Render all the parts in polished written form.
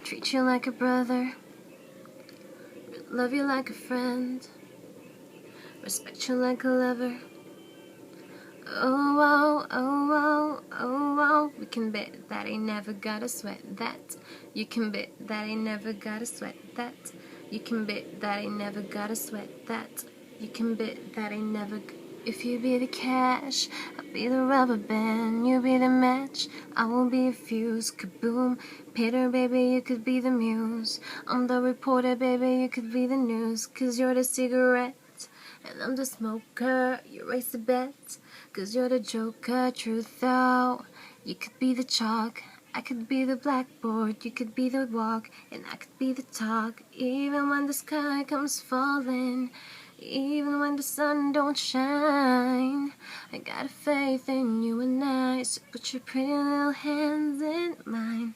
treat you like a brother, love you like a friend, respect you like a lover. Oh, oh, oh, oh, oh, oh. We can bet that ain't never gotta sweat that. You can bet that ain't never gotta sweat that. You can bet that ain't never gotta sweat that. You can bet that ain't never. If you be the cash, I'll be the rubber band. You be the match, I will be a fuse. Kaboom, Peter, baby, you could be the muse. I'm the reporter, baby, you could be the news. 'Cause you're the cigarette and I'm the smoker. You raise the bet, 'cause you're the joker. Truth out, you could be the chalk, I could be the blackboard. You could be the walk, and I could be the talk. Even when the sky comes falling, even when the sun don't shine, I got a faith in you and I. So put your pretty little hands in mine.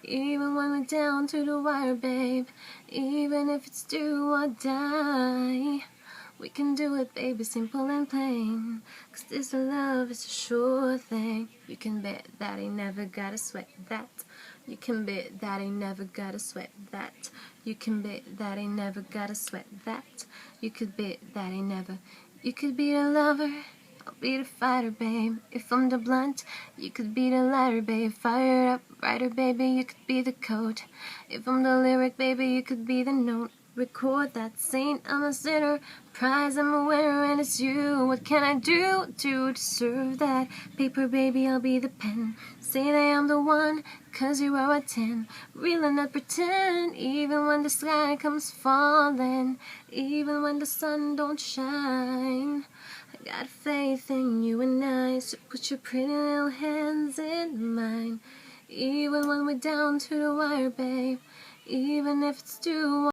Even when we're down to the wire, babe, even if it's do or die, we can do it, baby, simple and plain. 'Cause this love is a sure thing. You can bet that ain't never gotta sweat that. You can bet that ain't never gotta sweat that. You can bet that ain't never gotta sweat that. You could bet that ain't never. You could be the lover, I'll be the fighter, babe. If I'm the blunt, you could be the lighter, babe. Fire up, writer, baby, you could be the code. If I'm the lyric, baby, you could be the note. Record that saint, I'm a sinner. Prize, I'm a winner, and it's you. What can I do to deserve that? Paper, baby, I'll be the pen. Say that I'm the one, 'cause you are a 10. Real and not pretend. Even when the sky comes falling, even when the sun don't shine, I got faith in you and I. So put your pretty little hands in mine. Even when we're down to the wire, babe, even if it's too